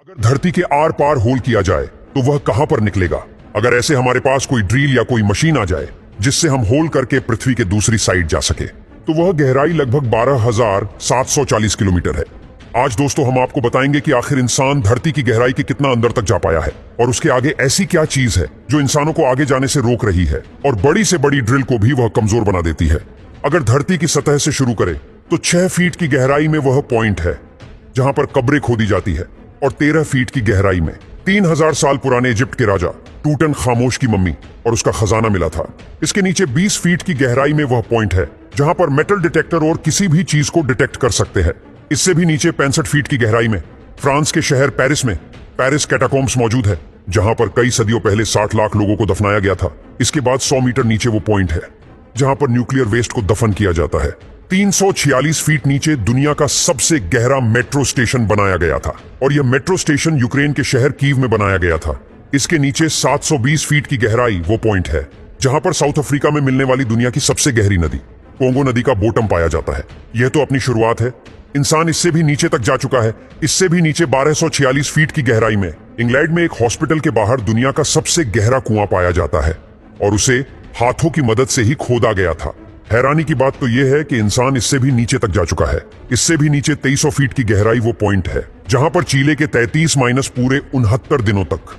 अगर धरती के आर पार होल किया जाए तो वह कहां पर निकलेगा। अगर ऐसे हमारे पास कोई ड्रिल या कोई मशीन आ जाए जिससे हम होल करके पृथ्वी के दूसरी साइड जा सके, तो वह गहराई लगभग 12,740 किलोमीटर है। आज दोस्तों हम आपको बताएंगे कि आखिर इंसान धरती की गहराई के कितना अंदर तक जा पाया है और उसके आगे ऐसी क्या चीज है जो इंसानों को आगे जाने से रोक रही है और बड़ी से बड़ी ड्रिल को भी वह कमजोर बना देती है। अगर धरती की सतह से शुरू करें तो 6 फीट की गहराई में वह पॉइंट है जहां पर कब्रें खोदी जाती है और 13 फीट की गहराई में 3000 साल पुराने इजिप्ट के राजा टूटनखामोश की मम्मी और उसका खजाना मिला था। इसके नीचे 20 फीट की गहराई में वह पॉइंट है जहां पर मेटल डिटेक्टर और किसी भी चीज को डिटेक्ट कर सकते हैं। इससे भी नीचे 65 फीट की गहराई में फ्रांस के शहर पेरिस में पेरिस कैटाकोम्स मौजूद है जहां पर कई सदियों पहले 60 लाख लोगों को दफनाया गया था। इसके बाद 100 मीटर नीचे वो पॉइंट है जहां पर न्यूक्लियर वेस्ट को दफन किया जाता है। 346 फीट नीचे दुनिया का सबसे गहरा मेट्रो स्टेशन बनाया गया था और यह मेट्रो स्टेशन यूक्रेन के शहर कीव में बनाया गया था। इसके नीचे 720 फीट की गहराई वो पॉइंट है जहां पर साउथ अफ्रीका में मिलने वाली दुनिया की सबसे गहरी नदी कोंगो नदी का बॉटम पाया जाता है। यह तो अपनी शुरुआत है, इंसान इससे भी नीचे तक जा चुका है। इससे भी नीचे 1246 फीट की गहराई में इंग्लैंड में एक हॉस्पिटल के बाहर दुनिया का सबसे गहरा कुआं पाया जाता है और उसे हाथों की मदद से ही खोदा गया था। हैरानी की बात तो यह है कि इंसान इससे भी नीचे तक जा चुका है। इससे भी नीचे 2300 फीट की गहराई वो पॉइंट है जहां पर चीले के 33 माइनस पूरे 69 दिनों तक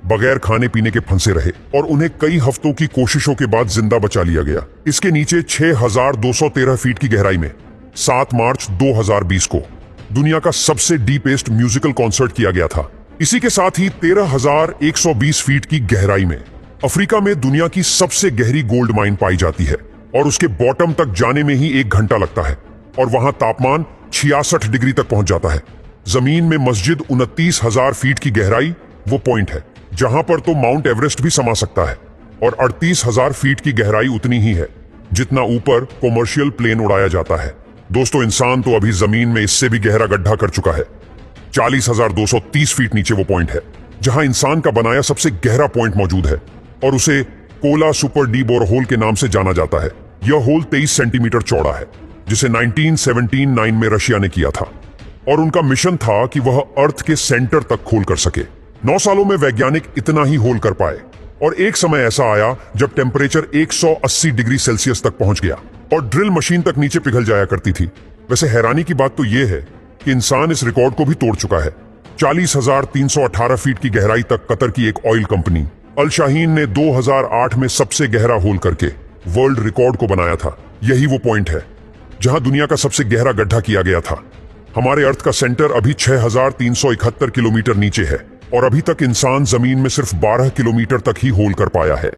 बगैर खाने पीने के फंसे रहे और उन्हें कई हफ्तों की कोशिशों के बाद जिंदा बचा लिया गया। इसके नीचे 6213 फीट की गहराई में 7 मार्च 2020 को दुनिया का सबसे डीपेस्ट म्यूजिकल कॉन्सर्ट किया गया था। इसी के साथ ही 13,120 फीट की गहराई में अफ्रीका में दुनिया की सबसे गहरी गोल्ड माइन पाई जाती है और उसके बॉटम तक जाने में ही 1 घंटा लगता है और वहां तापमान 66 डिग्री तक पहुंच जाता है। जमीन में मस्जिद 29,000 फीट की गहराई वो पॉइंट है जहां पर तो माउंट एवरेस्ट भी समा सकता है और 38,000 फीट की गहराई उतनी ही है जितना ऊपर कॉमर्शियल प्लेन उड़ाया जाता है। दोस्तों इंसान तो अभी जमीन में इससे भी गहरा गड्ढा कर चुका है। 40,230 फीट नीचे वो पॉइंट है जहां इंसान का बनाया सबसे गहरा पॉइंट मौजूद है और उसे Kola super D bore hole के नाम से जाना जाता है। यह होल 23 सेंटीमीटर चौड़ा है जिसे 1979 में रशिया ने किया था और उनका मिशन था कि वह अर्थ के सेंटर तक खोल कर सके। 9 सालों में वैज्ञानिक इतना ही होल कर पाए और एक समय ऐसा आया जब टेम्परेचर 180 डिग्री सेल्सियस तक पहुंच गया और ड्रिल मशीन तक नीचे पिघल जाया करती थी। वैसे हैरानी की बात तो यह है कि इंसान इस रिकॉर्ड को भी तोड़ चुका है। 40,318 फीट की गहराई तक कतर की एक ऑयल कंपनी अल शाहीन ने 2008 में सबसे गहरा होल करके वर्ल्ड रिकॉर्ड को बनाया था। यही वो पॉइंट है जहां दुनिया का सबसे गहरा गड्ढा किया गया था। हमारे अर्थ का सेंटर अभी 6,371 किलोमीटर नीचे है और अभी तक इंसान जमीन में सिर्फ 12 किलोमीटर तक ही होल कर पाया है।